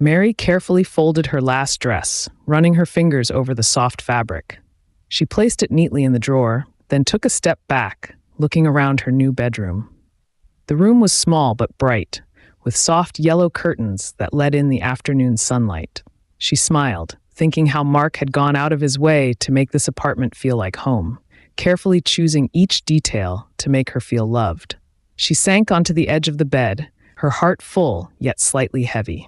Mary carefully folded her last dress, running her fingers over the soft fabric. She placed it neatly in the drawer, then took a step back, looking around her new bedroom. The room was small but bright, with soft yellow curtains that let in the afternoon sunlight. She smiled, thinking how Mark had gone out of his way to make this apartment feel like home, carefully choosing each detail to make her feel loved. She sank onto the edge of the bed, her heart full yet slightly heavy.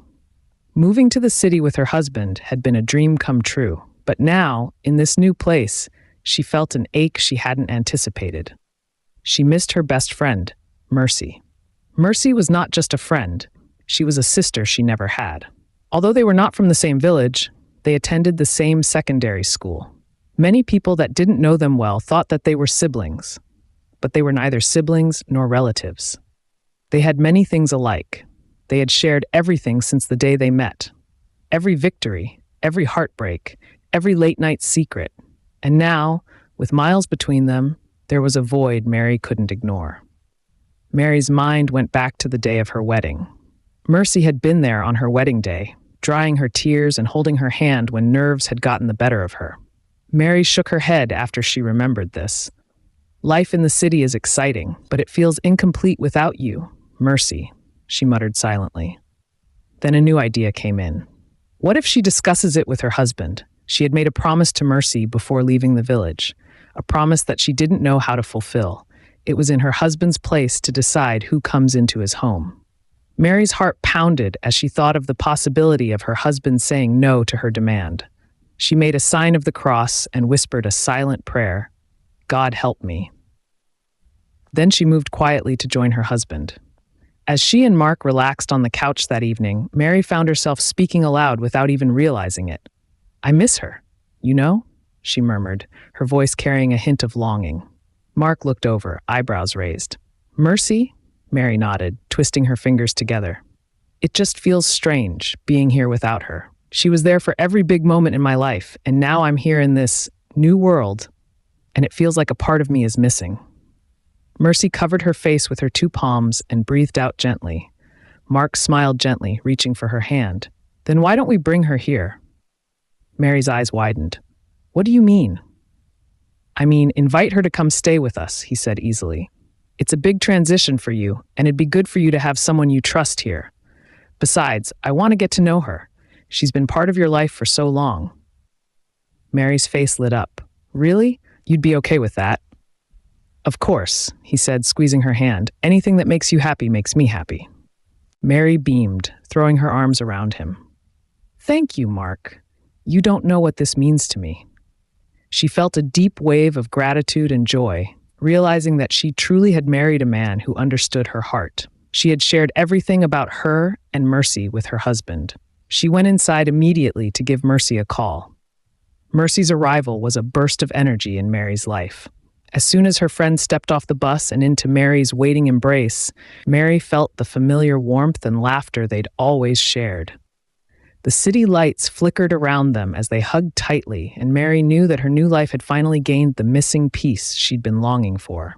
Moving to the city with her husband had been a dream come true, but now, in this new place, she felt an ache she hadn't anticipated. She missed her best friend, Mercy. Mercy was not just a friend, she was a sister she never had. Although they were not from the same village, they attended the same secondary school. Many people that didn't know them well thought that they were siblings, but they were neither siblings nor relatives. They had many things alike. They had shared everything since the day they met. Every victory, every heartbreak, every late-night secret. And now, with miles between them, there was a void Mary couldn't ignore. Mary's mind went back to the day of her wedding. Mercy had been there on her wedding day, drying her tears and holding her hand when nerves had gotten the better of her. Mary shook her head after she remembered this. Life in the city is exciting, but it feels incomplete without you, Mercy, she muttered silently. Then a new idea came in. What if she discusses it with her husband? She had made a promise to Mercy before leaving the village, a promise that she didn't know how to fulfill. It was in her husband's place to decide who comes into his home. Mary's heart pounded as she thought of the possibility of her husband saying no to her demand. She made a sign of the cross and whispered a silent prayer, "God help me." Then she moved quietly to join her husband. As she and Mark relaxed on the couch that evening, Mary found herself speaking aloud without even realizing it. "I miss her, you know?" she murmured, her voice carrying a hint of longing. Mark looked over, eyebrows raised. "Mercy?" Mary nodded, twisting her fingers together. "It just feels strange, being here without her. She was there for every big moment in my life, and now I'm here in this new world, and it feels like a part of me is missing." Mercy covered her face with her two palms and breathed out gently. Mark smiled gently, reaching for her hand. "Then why don't we bring her here?" Mary's eyes widened. "What do you mean?" "I mean, invite her to come stay with us," he said easily. "It's a big transition for you, and it'd be good for you to have someone you trust here. Besides, I want to get to know her. She's been part of your life for so long." Mary's face lit up. "Really? You'd be okay with that?" "Of course," he said, squeezing her hand. "Anything that makes you happy makes me happy." Mary beamed, throwing her arms around him. "Thank you, Mark. You don't know what this means to me." She felt a deep wave of gratitude and joy, realizing that she truly had married a man who understood her heart. She had shared everything about her and Mercy with her husband. She went inside immediately to give Mercy a call. Mercy's arrival was a burst of energy in Mary's life. As soon as her friend stepped off the bus and into Mary's waiting embrace, Mary felt the familiar warmth and laughter they'd always shared. The city lights flickered around them as they hugged tightly, and Mary knew that her new life had finally gained the missing piece she'd been longing for.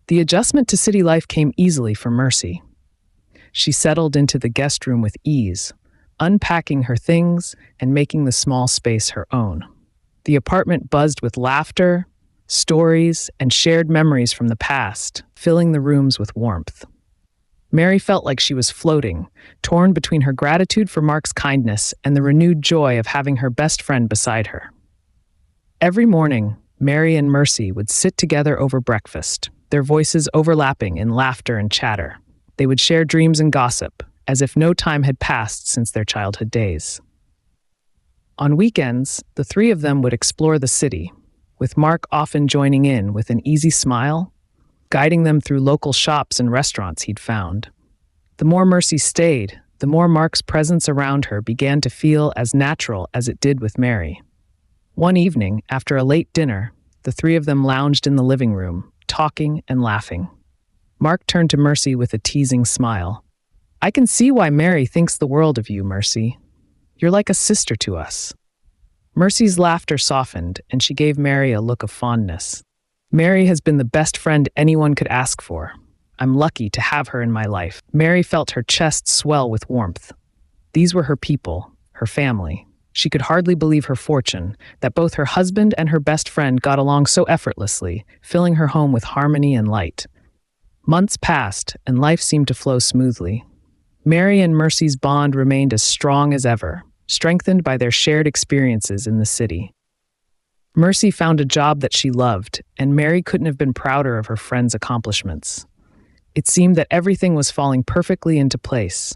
The adjustment to city life came easily for Mercy. She settled into the guest room with ease, unpacking her things and making the small space her own. The apartment buzzed with laughter, stories, and shared memories from the past, filling the rooms with warmth. Mary felt like she was floating, torn between her gratitude for Mark's kindness and the renewed joy of having her best friend beside her. Every morning, Mary and Mercy would sit together over breakfast, their voices overlapping in laughter and chatter. They would share dreams and gossip, as if no time had passed since their childhood days. On weekends, the three of them would explore the city, with Mark often joining in with an easy smile, guiding them through local shops and restaurants he'd found. The more Mercy stayed, the more Mark's presence around her began to feel as natural as it did with Mary. One evening, after a late dinner, the three of them lounged in the living room, talking and laughing. Mark turned to Mercy with a teasing smile. "I can see why Mary thinks the world of you, Mercy. You're like a sister to us." Mercy's laughter softened, and she gave Mary a look of fondness. "Mary has been the best friend anyone could ask for. I'm lucky to have her in my life." Mary felt her chest swell with warmth. These were her people, her family. She could hardly believe her fortune, that both her husband and her best friend got along so effortlessly, filling her home with harmony and light. Months passed, and life seemed to flow smoothly. Mary and Mercy's bond remained as strong as ever, strengthened by their shared experiences in the city. Mercy found a job that she loved, and Mary couldn't have been prouder of her friend's accomplishments. It seemed that everything was falling perfectly into place.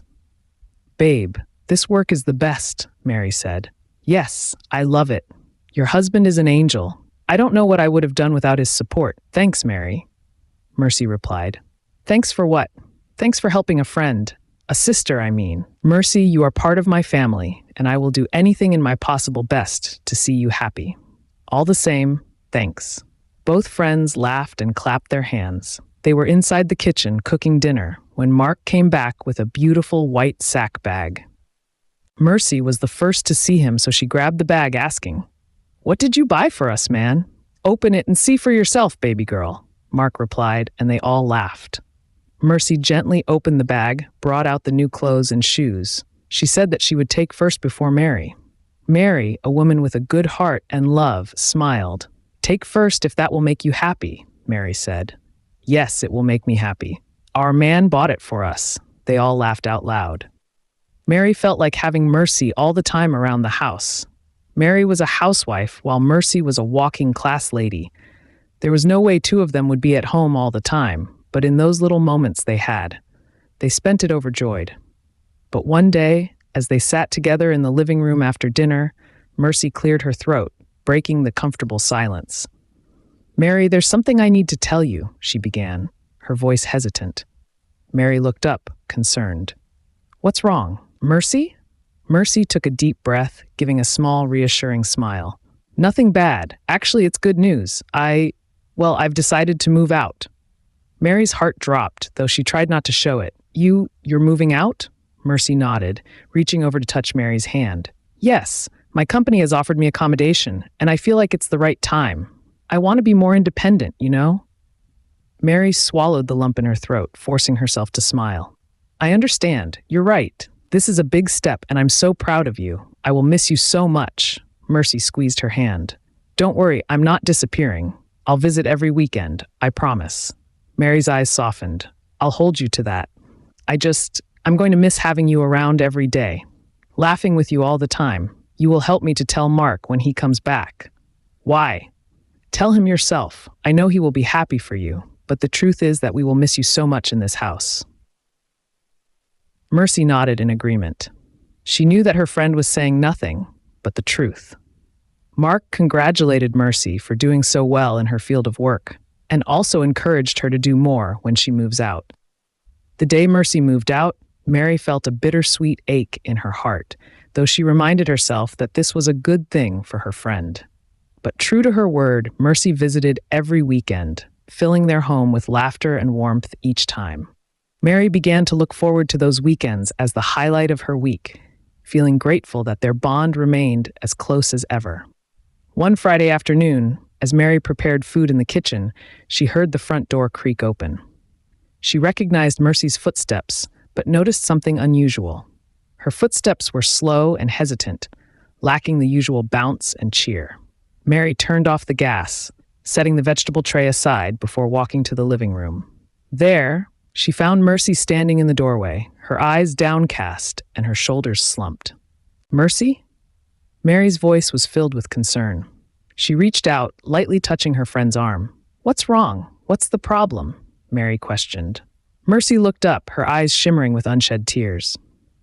"Babe, this work is the best," Mary said. "Yes, I love it. Your husband is an angel. I don't know what I would have done without his support. Thanks, Mary," Mercy replied. "Thanks for what? Thanks for helping a friend. A sister, I mean. Mercy, you are part of my family, and I will do anything in my possible best to see you happy. All the same, thanks." Both friends laughed and clapped their hands. They were inside the kitchen cooking dinner when Mark came back with a beautiful white sack bag. Mercy was the first to see him, so she grabbed the bag, asking, "What did you buy for us, man?" "Open it and see for yourself, baby girl," Mark replied, and they all laughed. Mercy gently opened the bag, brought out the new clothes and shoes. She said that she would take first before Mary. Mary, a woman with a good heart and love, smiled. "Take first if that will make you happy," Mary said. "Yes, it will make me happy. Our man bought it for us." They all laughed out loud. Mary felt like having Mercy all the time around the house. Mary was a housewife, while Mercy was a walking class lady. There was no way two of them would be at home all the time, but in those little moments they had. They spent it overjoyed. But one day, as they sat together in the living room after dinner, Mercy cleared her throat, breaking the comfortable silence. "Mary, there's something I need to tell you," she began, her voice hesitant. Mary looked up, concerned. "What's wrong? Mercy?" Mercy took a deep breath, giving a small, reassuring smile. "Nothing bad. Actually, it's good news. I've decided to move out." Mary's heart dropped, though she tried not to show it. You're moving out?" Mercy nodded, reaching over to touch Mary's hand. "Yes, my company has offered me accommodation, and I feel like it's the right time. I want to be more independent, you know?" Mary swallowed the lump in her throat, forcing herself to smile. "I understand. You're right. This is a big step, and I'm so proud of you. I will miss you so much." Mercy squeezed her hand. "Don't worry, I'm not disappearing. I'll visit every weekend, I promise." Mary's eyes softened. "I'll hold you to that. I'm going to miss having you around every day, laughing with you all the time. You will help me to tell Mark when he comes back." "Why?" "Tell him yourself. I know he will be happy for you, but the truth is that we will miss you so much in this house." Mercy nodded in agreement. She knew that her friend was saying nothing but the truth. Mark congratulated Mercy for doing so well in her field of work, and also encouraged her to do more when she moves out. The day Mercy moved out, Mary felt a bittersweet ache in her heart, though she reminded herself that this was a good thing for her friend. But true to her word, Mercy visited every weekend, filling their home with laughter and warmth each time. Mary began to look forward to those weekends as the highlight of her week, feeling grateful that their bond remained as close as ever. One Friday afternoon, as Mary prepared food in the kitchen, she heard the front door creak open. She recognized Mercy's footsteps, but noticed something unusual. Her footsteps were slow and hesitant, lacking the usual bounce and cheer. Mary turned off the gas, setting the vegetable tray aside before walking to the living room. There, she found Mercy standing in the doorway, her eyes downcast and her shoulders slumped. "Mercy?" Mary's voice was filled with concern. She reached out, lightly touching her friend's arm. "What's wrong? What's the problem?" Mary questioned. Mercy looked up, her eyes shimmering with unshed tears.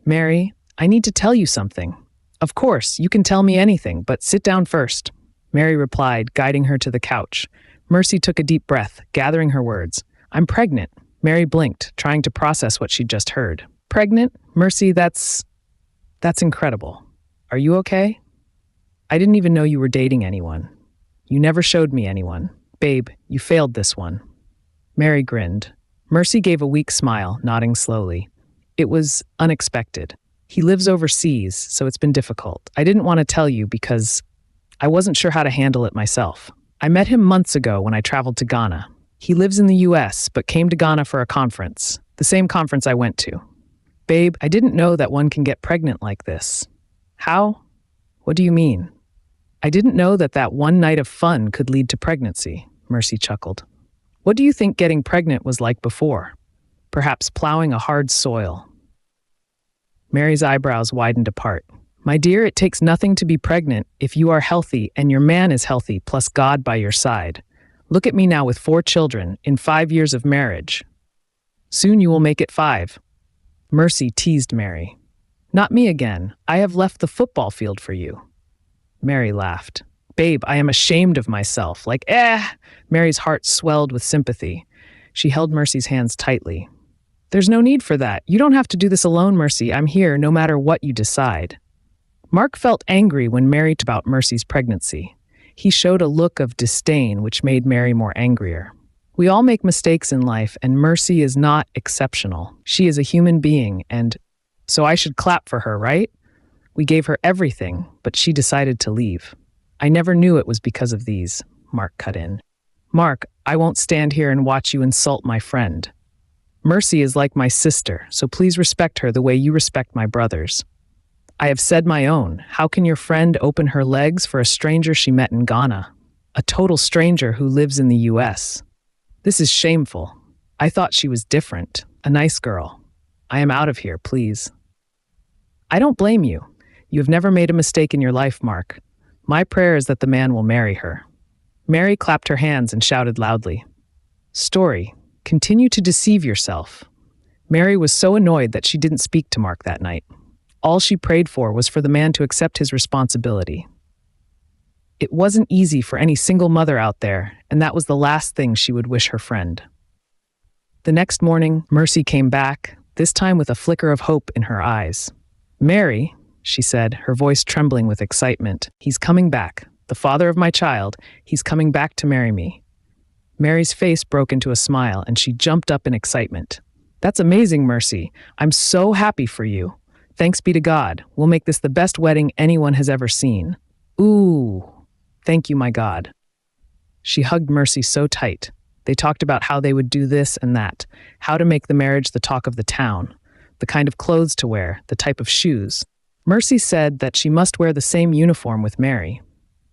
"Mary, I need to tell you something." "Of course, you can tell me anything, but sit down first," Mary replied, guiding her to the couch. Mercy took a deep breath, gathering her words. "I'm pregnant." Mary blinked, trying to process what she'd just heard. "Pregnant? Mercy, that's incredible. Are you okay?" "I didn't even know you were dating anyone. You never showed me anyone. Babe, you failed this one." Mary grinned. Mercy gave a weak smile, nodding slowly. "It was unexpected. He lives overseas, so it's been difficult. I didn't want to tell you because I wasn't sure how to handle it myself. I met him months ago when I traveled to Ghana. He lives in the US, but came to Ghana for a conference, the same conference I went to." Babe, I didn't know that one can get pregnant like this. How? What do you mean? I didn't know that that one night of fun could lead to pregnancy, Mercy chuckled. What do you think getting pregnant was like before? Perhaps plowing a hard soil. Mary's eyebrows widened apart. My dear, it takes nothing to be pregnant if you are healthy and your man is healthy, plus God by your side. Look at me now with 4 children in 5 years of marriage. Soon you will make it 5. Mercy teased Mary. Not me again. I have left the football field for you. Mary laughed. Babe, I am ashamed of myself. Mary's heart swelled with sympathy. She held Mercy's hands tightly. There's no need for that. You don't have to do this alone, Mercy. I'm here no matter what you decide. Mark felt angry when Mary talked about Mercy's pregnancy. He showed a look of disdain which made Mary more angrier. We all make mistakes in life, and Mercy is not exceptional. She is a human being, and so I should clap for her, right? We gave her everything, but she decided to leave. I never knew it was because of these, Mark cut in. Mark, I won't stand here and watch you insult my friend. Mercy is like my sister, so please respect her the way you respect my brothers. I have said my own. How can your friend open her legs for a stranger she met in Ghana? A total stranger who lives in the U.S. This is shameful. I thought she was different, a nice girl. I am out of here, please. I don't blame you. You have never made a mistake in your life, Mark. My prayer is that the man will marry her. Mary clapped her hands and shouted loudly. Story, continue to deceive yourself. Mary was so annoyed that she didn't speak to Mark that night. All she prayed for was for the man to accept his responsibility. It wasn't easy for any single mother out there, and that was the last thing she would wish her friend. The next morning, Mercy came back, this time with a flicker of hope in her eyes. Mary, she said, her voice trembling with excitement, he's coming back. The father of my child, he's coming back to marry me. Mary's face broke into a smile, and she jumped up in excitement. That's amazing, Mercy. I'm so happy for you. Thanks be to God. We'll make this the best wedding anyone has ever seen. Ooh, thank you, my God. She hugged Mercy so tight. They talked about how they would do this and that, how to make the marriage the talk of the town, the kind of clothes to wear, the type of shoes. Mercy said that she must wear the same uniform with Mary.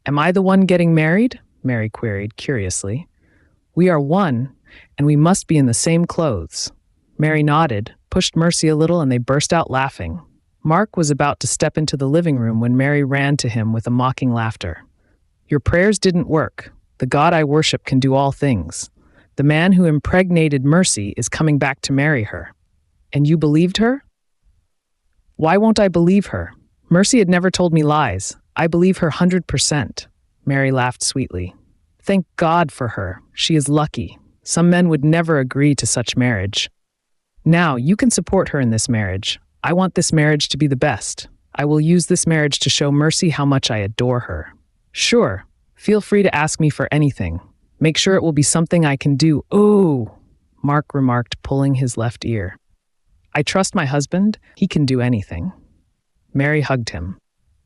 Am I the one getting married? Mary queried curiously. We are one, and we must be in the same clothes. Mary nodded, pushed Mercy a little, and they burst out laughing. Mark was about to step into the living room when Mary ran to him with a mocking laughter. Your prayers didn't work. The God I worship can do all things. The man who impregnated Mercy is coming back to marry her. And you believed her? Why won't I believe her? Mercy had never told me lies. I believe her 100%. Mary laughed sweetly. Thank God for her. She is lucky. Some men would never agree to such marriage. Now, you can support her in this marriage. I want this marriage to be the best. I will use this marriage to show Mercy how much I adore her. Sure, feel free to ask me for anything. Make sure it will be something I can do. Ooh, Mark remarked, pulling his left ear. I trust my husband. He can do anything. Mary hugged him.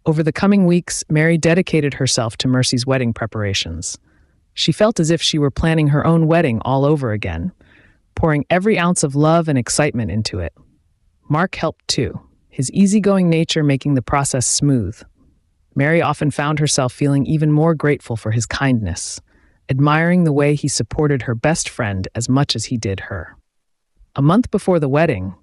Over the coming weeks, Mary dedicated herself to Mercy's wedding preparations. She felt as if she were planning her own wedding all over again, pouring every ounce of love and excitement into it. Mark helped too, his easygoing nature making the process smooth. Mary often found herself feeling even more grateful for his kindness, admiring the way he supported her best friend as much as he did her. A month before the wedding,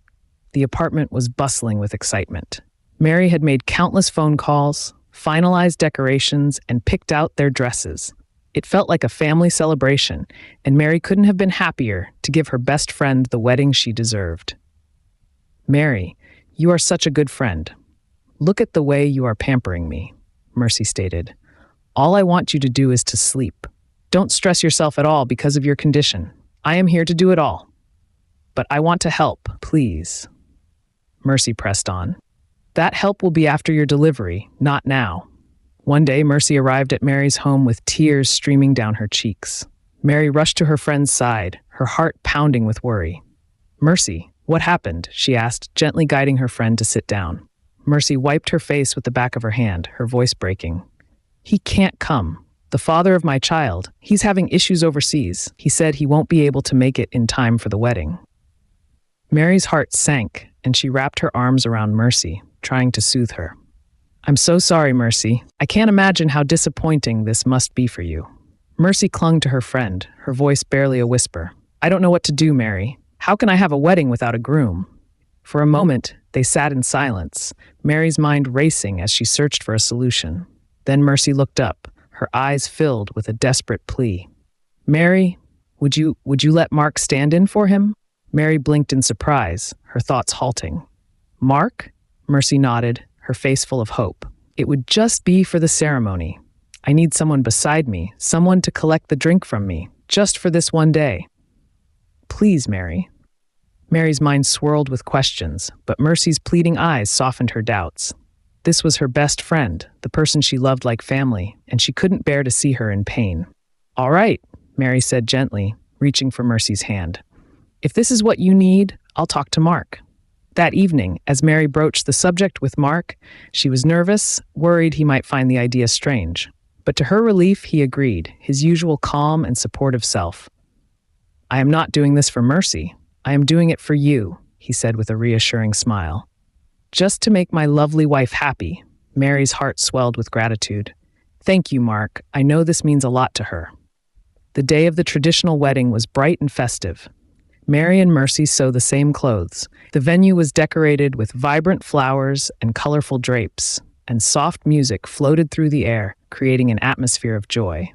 the apartment was bustling with excitement. Mary had made countless phone calls, finalized decorations, and picked out their dresses. It felt like a family celebration, and Mary couldn't have been happier to give her best friend the wedding she deserved. Mary, you are such a good friend. Look at the way you are pampering me, Mercy stated. All I want you to do is to sleep. Don't stress yourself at all because of your condition. I am here to do it all. But I want to help, please. Mercy pressed on. That help will be after your delivery, not now. One day, Mercy arrived at Mary's home with tears streaming down her cheeks. Mary rushed to her friend's side, her heart pounding with worry. Mercy, what happened? She asked, gently guiding her friend to sit down. Mercy wiped her face with the back of her hand, her voice breaking. He can't come. The father of my child, he's having issues overseas. He said he won't be able to make it in time for the wedding. Mary's heart sank and she wrapped her arms around Mercy, trying to soothe her. "I'm so sorry, Mercy. I can't imagine how disappointing this must be for you." Mercy clung to her friend, her voice barely a whisper. "I don't know what to do, Mary. How can I have a wedding without a groom?" For a moment, they sat in silence, Mary's mind racing as she searched for a solution. Then Mercy looked up, her eyes filled with a desperate plea. "Mary, would you let Mark stand in for him?" Mary blinked in surprise, her thoughts halting. "Mark?" Mercy nodded, her face full of hope. "It would just be for the ceremony. I need someone beside me, someone to collect the drink from me, just for this one day." "Please, Mary." Mary's mind swirled with questions, but Mercy's pleading eyes softened her doubts. This was her best friend, the person she loved like family, and she couldn't bear to see her in pain. "All right," Mary said gently, reaching for Mercy's hand. "If this is what you need, I'll talk to Mark." That evening, as Mary broached the subject with Mark, she was nervous, worried he might find the idea strange. But to her relief, he agreed, his usual calm and supportive self. "I am not doing this for Mercy. I am doing it for you," he said with a reassuring smile. "Just to make my lovely wife happy." Mary's heart swelled with gratitude. "Thank you, Mark. I know this means a lot to her." The day of the traditional wedding was bright and festive. Mary and Mercy sewed the same clothes. The venue was decorated with vibrant flowers and colorful drapes, and soft music floated through the air, creating an atmosphere of joy.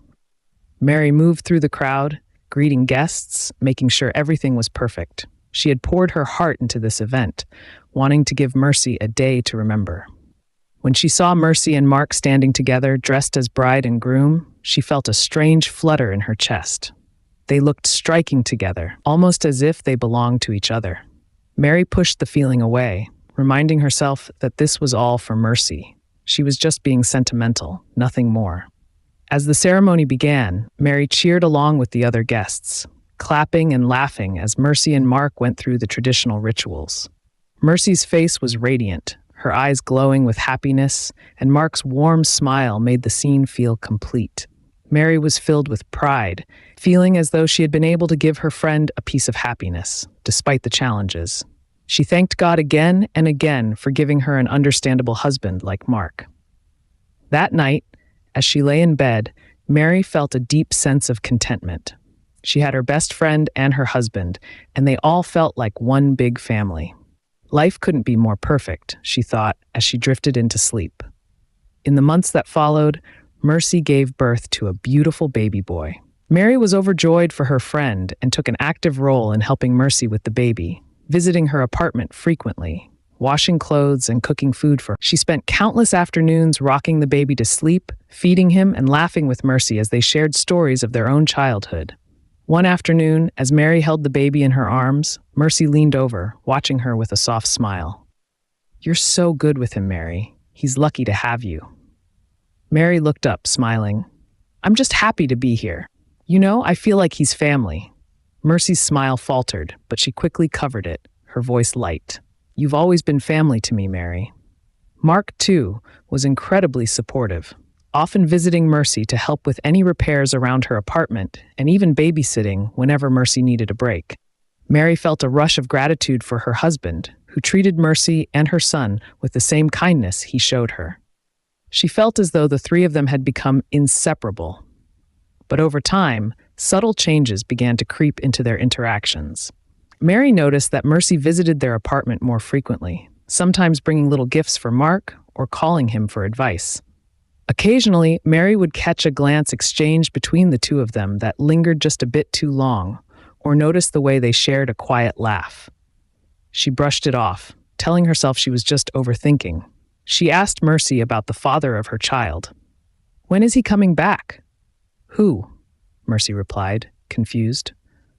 Mary moved through the crowd, greeting guests, making sure everything was perfect. She had poured her heart into this event, wanting to give Mercy a day to remember. When she saw Mercy and Mark standing together, dressed as bride and groom, she felt a strange flutter in her chest. They looked striking together, almost as if they belonged to each other. Mary pushed the feeling away, reminding herself that this was all for Mercy. She was just being sentimental, nothing more. As the ceremony began, Mary cheered along with the other guests, clapping and laughing as Mercy and Mark went through the traditional rituals. Mercy's face was radiant, her eyes glowing with happiness, and Mark's warm smile made the scene feel complete. Mary was filled with pride, feeling as though she had been able to give her friend a piece of happiness, despite the challenges. She thanked God again and again for giving her an understandable husband like Mark. That night, as she lay in bed, Mary felt a deep sense of contentment. She had her best friend and her husband, and they all felt like one big family. Life couldn't be more perfect, she thought, as she drifted into sleep. In the months that followed, Mercy gave birth to a beautiful baby boy. Mary was overjoyed for her friend and took an active role in helping Mercy with the baby, visiting her apartment frequently, washing clothes and cooking food for her. She spent countless afternoons rocking the baby to sleep, feeding him, and laughing with Mercy as they shared stories of their own childhood. One afternoon, as Mary held the baby in her arms, Mercy leaned over, watching her with a soft smile. "You're so good with him, Mary. He's lucky to have you." Mary looked up, smiling. "I'm just happy to be here. You know, I feel like he's family." Mercy's smile faltered, but she quickly covered it, her voice light. "You've always been family to me, Mary." Mark, too, was incredibly supportive, often visiting Mercy to help with any repairs around her apartment and even babysitting whenever Mercy needed a break. Mary felt a rush of gratitude for her husband, who treated Mercy and her son with the same kindness he showed her. She felt as though the three of them had become inseparable. But over time, subtle changes began to creep into their interactions. Mary noticed that Mercy visited their apartment more frequently, sometimes bringing little gifts for Mark or calling him for advice. Occasionally, Mary would catch a glance exchanged between the two of them that lingered just a bit too long, or notice the way they shared a quiet laugh. She brushed it off, telling herself she was just overthinking. She asked Mercy about the father of her child. "When is he coming back?" "Who?" Mercy replied, confused.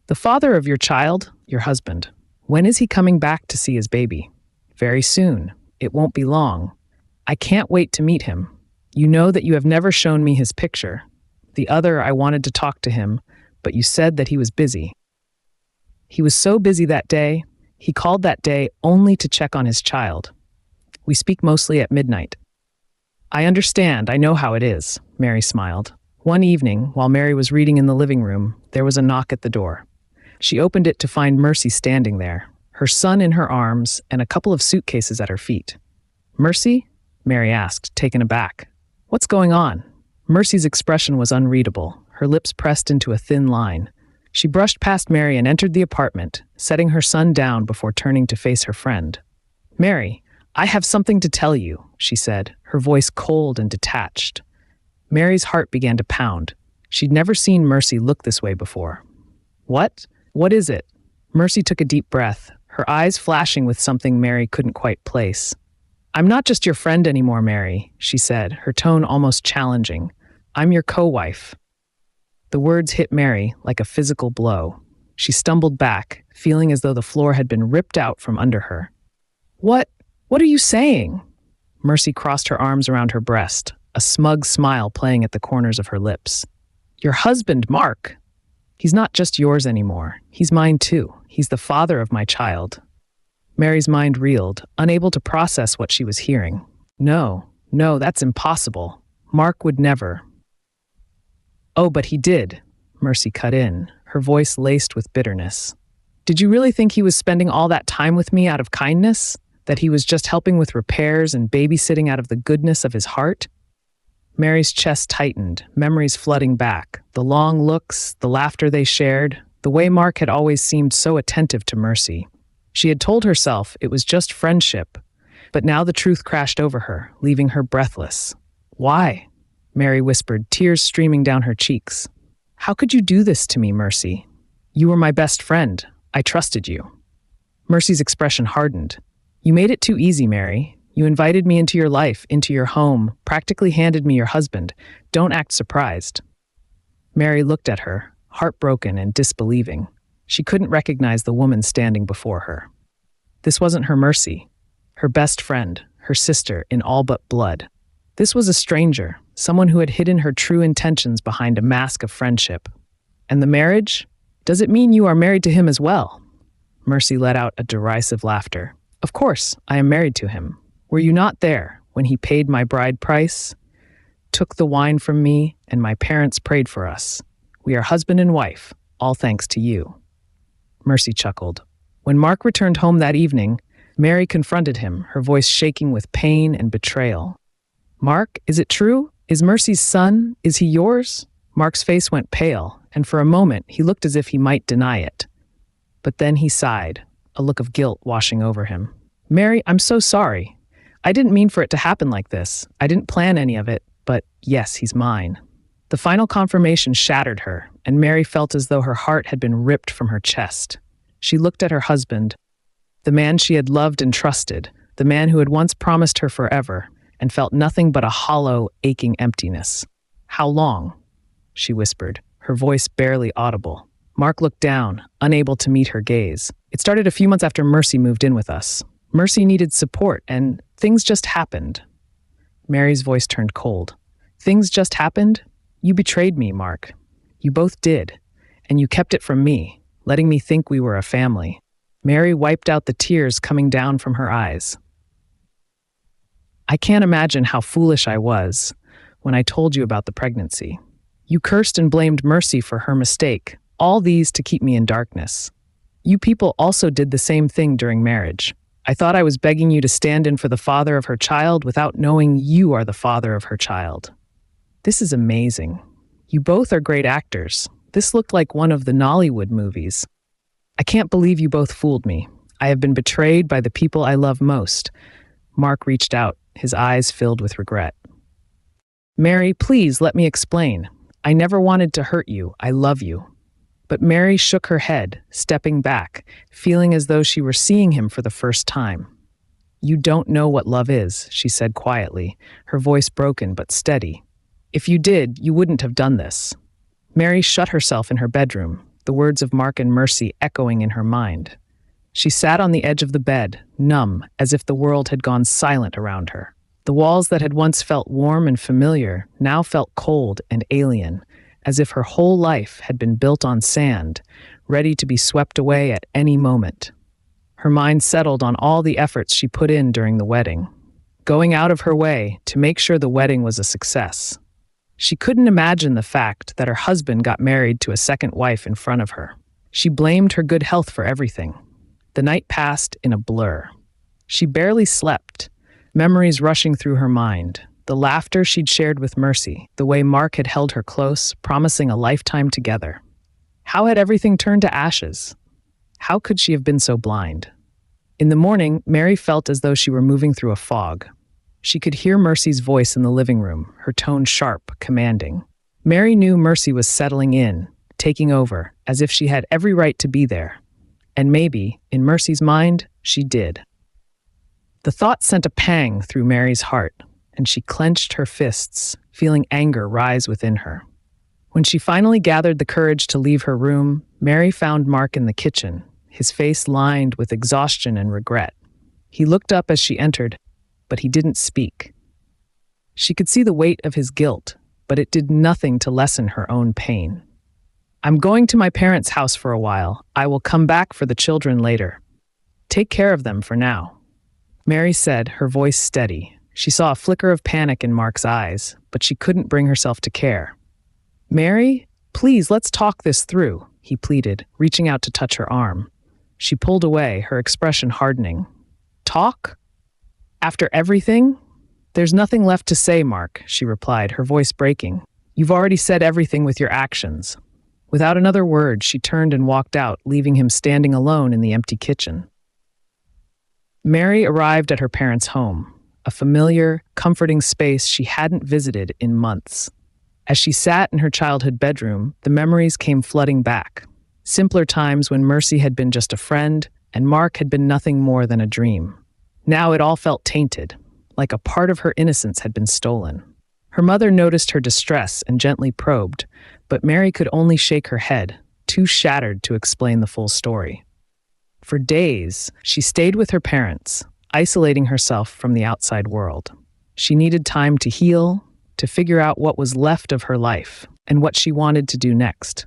"The father of your child, your husband. When is he coming back to see his baby?" "Very soon. It won't be long. I can't wait to meet him. You know that you have never shown me his picture. The other, I wanted to talk to him, but you said that he was busy." "He was so busy that day. He called that day only to check on his child. We speak mostly at midnight." "I understand. I know how it is," Mary smiled. One evening, while Mary was reading in the living room, there was a knock at the door. She opened it to find Mercy standing there, her son in her arms, and a couple of suitcases at her feet. "Mercy?" Mary asked, taken aback. "What's going on?" Mercy's expression was unreadable, her lips pressed into a thin line. She brushed past Mary and entered the apartment, setting her son down before turning to face her friend. "Mary, I have something to tell you," she said, her voice cold and detached. Mary's heart began to pound. She'd never seen Mercy look this way before. "What? What is it?" Mercy took a deep breath, her eyes flashing with something Mary couldn't quite place. "I'm not just your friend anymore, Mary," she said, her tone almost challenging. "I'm your co-wife." The words hit Mary like a physical blow. She stumbled back, feeling as though the floor had been ripped out from under her. What are you saying?" Mercy crossed her arms around her breast, a smug smile playing at the corners of her lips. "Your husband, Mark. He's not just yours anymore. He's mine too. He's the father of my child." Mary's mind reeled, unable to process what she was hearing. No, that's impossible. Mark would never. "Oh, but he did," Mercy cut in, her voice laced with bitterness. "Did you really think he was spending all that time with me out of kindness? That he was just helping with repairs and babysitting out of the goodness of his heart?" Mary's chest tightened, memories flooding back, the long looks, the laughter they shared, the way Mark had always seemed so attentive to Mercy. She had told herself it was just friendship, but now the truth crashed over her, leaving her breathless. "Why?" Mary whispered, tears streaming down her cheeks. "How could you do this to me, Mercy? You were my best friend. I trusted you." Mercy's expression hardened. "You made it too easy, Mary. You invited me into your life, into your home, practically handed me your husband. Don't act surprised." Mary looked at her, heartbroken and disbelieving. She couldn't recognize the woman standing before her. This wasn't her Mercy, her best friend, her sister in all but blood. This was a stranger, someone who had hidden her true intentions behind a mask of friendship. "And the marriage? Does it mean you are married to him as well?" Mercy let out a derisive laughter. "Of course, I am married to him. Were you not there when he paid my bride price, took the wine from me, and my parents prayed for us? We are husband and wife, all thanks to you." Mercy chuckled. When Mark returned home that evening, Mary confronted him, her voice shaking with pain and betrayal. "Mark, is it true? Is Mercy's son? Is he yours?" Mark's face went pale, and for a moment he looked as if he might deny it. But then he sighed, a look of guilt washing over him. "Mary, I'm so sorry. I didn't mean for it to happen like this. I didn't plan any of it, but yes, he's mine." The final confirmation shattered her, and Mary felt as though her heart had been ripped from her chest. She looked at her husband, the man she had loved and trusted, the man who had once promised her forever, and felt nothing but a hollow, aching emptiness. "How long?" she whispered, her voice barely audible. Mark looked down, unable to meet her gaze. "It started a few months after Mercy moved in with us. Mercy needed support, and things just happened." Mary's voice turned cold. "Things just happened? You betrayed me, Mark. You both did, and you kept it from me, letting me think we were a family." Mary wiped out the tears coming down from her eyes. "I can't imagine how foolish I was when I told you about the pregnancy. You cursed and blamed Mercy for her mistake, all these to keep me in darkness. You people also did the same thing during marriage. I thought I was begging you to stand in for the father of her child without knowing you are the father of her child. This is amazing. You both are great actors. This looked like one of the Nollywood movies. I can't believe you both fooled me. I have been betrayed by the people I love most." Mark reached out, his eyes filled with regret. "Mary, please let me explain. I never wanted to hurt you. I love you." But Mary shook her head, stepping back, feeling as though she were seeing him for the first time. "You don't know what love is," she said quietly, her voice broken but steady. "If you did, you wouldn't have done this." Mary shut herself in her bedroom, the words of Mark and Mercy echoing in her mind. She sat on the edge of the bed, numb, as if the world had gone silent around her. The walls that had once felt warm and familiar now felt cold and alien, as if her whole life had been built on sand, ready to be swept away at any moment. Her mind settled on all the efforts she put in during the wedding, going out of her way to make sure the wedding was a success. She couldn't imagine the fact that her husband got married to a second wife in front of her. She blamed her good health for everything. The night passed in a blur. She barely slept, memories rushing through her mind. The laughter she'd shared with Mercy, the way Mark had held her close, promising a lifetime together. How had everything turned to ashes? How could she have been so blind? In the morning, Mary felt as though she were moving through a fog. She could hear Mercy's voice in the living room, her tone sharp, commanding. Mary knew Mercy was settling in, taking over, as if she had every right to be there. And maybe, in Mercy's mind, she did. The thought sent a pang through Mary's heart, and she clenched her fists, feeling anger rise within her. When she finally gathered the courage to leave her room, Mary found Mark in the kitchen, his face lined with exhaustion and regret. He looked up as she entered, but he didn't speak. She could see the weight of his guilt, but it did nothing to lessen her own pain. "I'm going to my parents' house for a while. I will come back for the children later. Take care of them for now," Mary said, her voice steady. She saw a flicker of panic in Mark's eyes, but she couldn't bring herself to care. "Mary, please, let's talk this through," he pleaded, reaching out to touch her arm. She pulled away, her expression hardening. "Talk? After everything?" "There's nothing left to say, Mark," she replied, her voice breaking. "You've already said everything with your actions." Without another word, she turned and walked out, leaving him standing alone in the empty kitchen. Mary arrived at her parents' home, a familiar, comforting space she hadn't visited in months. As she sat in her childhood bedroom, the memories came flooding back. Simpler times when Mercy had been just a friend, and Mark had been nothing more than a dream. Now it all felt tainted, like a part of her innocence had been stolen. Her mother noticed her distress and gently probed, but Mary could only shake her head, too shattered to explain the full story. For days, she stayed with her parents, isolating herself from the outside world. She needed time to heal, to figure out what was left of her life, and what she wanted to do next.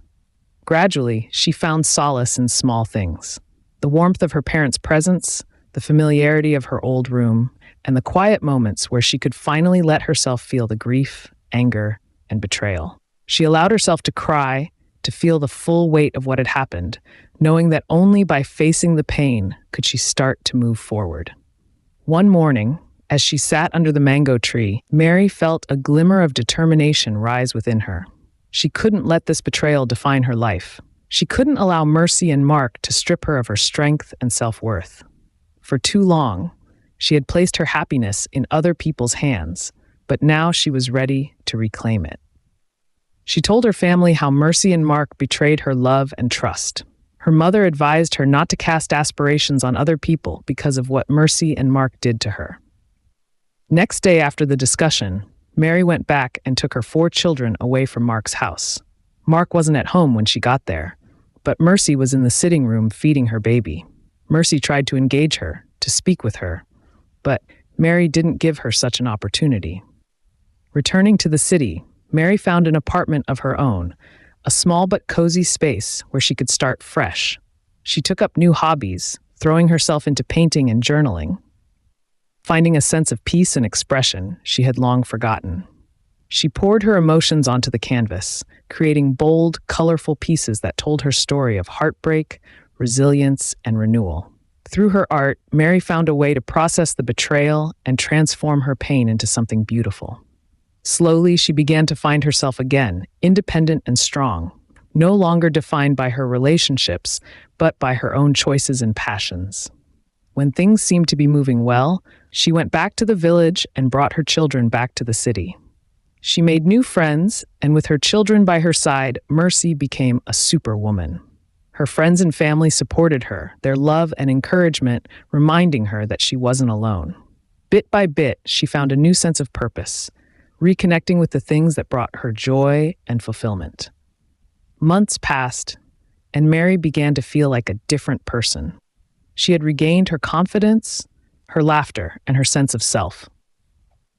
Gradually, she found solace in small things. The warmth of her parents' presence, the familiarity of her old room, and the quiet moments where she could finally let herself feel the grief, anger, and betrayal. She allowed herself to cry, to feel the full weight of what had happened, knowing that only by facing the pain could she start to move forward. One morning, as she sat under the mango tree, Mary felt a glimmer of determination rise within her. She couldn't let this betrayal define her life. She couldn't allow Mercy and Mark to strip her of her strength and self-worth. For too long, she had placed her happiness in other people's hands, but now she was ready to reclaim it. She told her family how Mercy and Mark betrayed her love and trust. Her mother advised her not to cast aspirations on other people because of what Mercy and Mark did to her. Next day after the discussion, Mary went back and took her 4 children away from Mark's house. Mark wasn't at home when she got there, but Mercy was in the sitting room feeding her baby. Mercy tried to engage her, to speak with her, but Mary didn't give her such an opportunity. Returning to the city, Mary found an apartment of her own, a small but cozy space where she could start fresh. She took up new hobbies, throwing herself into painting and journaling, finding a sense of peace and expression she had long forgotten. She poured her emotions onto the canvas, creating bold, colorful pieces that told her story of heartbreak, resilience, and renewal. Through her art, Mary found a way to process the betrayal and transform her pain into something beautiful. Slowly, she began to find herself again, independent and strong, no longer defined by her relationships, but by her own choices and passions. When things seemed to be moving well, she went back to the village and brought her children back to the city. She made new friends, and with her children by her side, Mercy became a superwoman. Her friends and family supported her, their love and encouragement reminding her that she wasn't alone. Bit by bit, she found a new sense of purpose, reconnecting with the things that brought her joy and fulfillment. Months passed, and Mary began to feel like a different person. She had regained her confidence, her laughter, and her sense of self.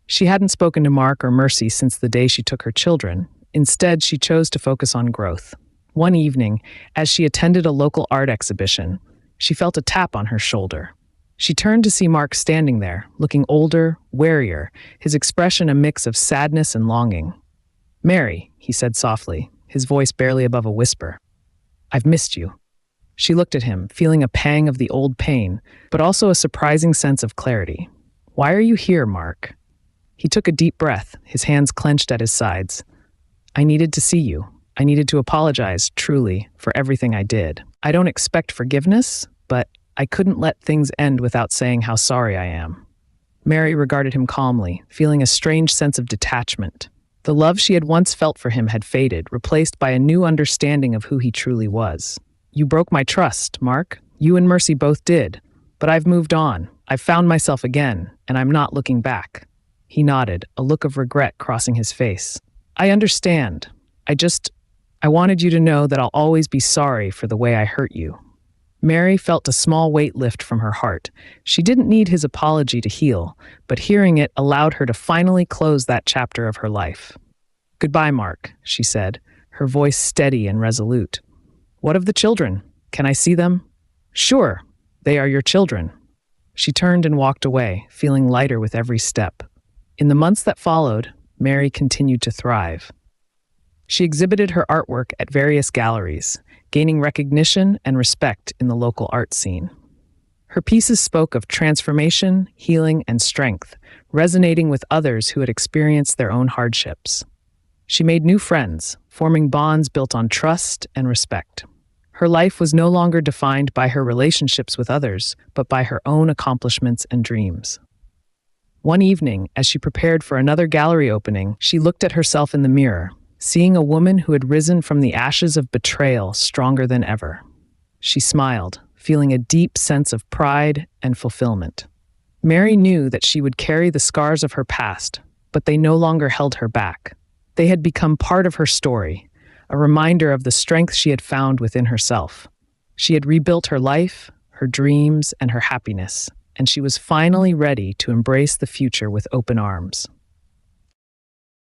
She hadn't spoken to Mark or Mercy since the day she took her children. Instead, she chose to focus on growth. One evening, as she attended a local art exhibition, she felt a tap on her shoulder. She turned to see Mark standing there, looking older, warier, his expression a mix of sadness and longing. "Mary," he said softly, his voice barely above a whisper, "I've missed you." She looked at him, feeling a pang of the old pain, but also a surprising sense of clarity. "Why are you here, Mark?" He took a deep breath, his hands clenched at his sides. "I needed to see you. I needed to apologize, truly, for everything I did. I don't expect forgiveness, but I couldn't let things end without saying how sorry I am." Mary regarded him calmly, feeling a strange sense of detachment. The love she had once felt for him had faded, replaced by a new understanding of who he truly was. "You broke my trust, Mark. You and Mercy both did. But I've moved on. I've found myself again, and I'm not looking back." He nodded, a look of regret crossing his face. "I understand. I wanted you to know that I'll always be sorry for the way I hurt you." Mary felt a small weight lift from her heart. She didn't need his apology to heal, but hearing it allowed her to finally close that chapter of her life. "Goodbye, Mark," she said, her voice steady and resolute. "What of the children? Can I see them?" "Sure, they are your children." She turned and walked away, feeling lighter with every step. In the months that followed, Mary continued to thrive. She exhibited her artwork at various galleries, gaining recognition and respect in the local art scene. Her pieces spoke of transformation, healing, and strength, resonating with others who had experienced their own hardships. She made new friends, forming bonds built on trust and respect. Her life was no longer defined by her relationships with others, but by her own accomplishments and dreams. One evening, as she prepared for another gallery opening, she looked at herself in the mirror, seeing a woman who had risen from the ashes of betrayal stronger than ever. She smiled, feeling a deep sense of pride and fulfillment. Mary knew that she would carry the scars of her past, but they no longer held her back. They had become part of her story, a reminder of the strength she had found within herself. She had rebuilt her life, her dreams, and her happiness, and she was finally ready to embrace the future with open arms.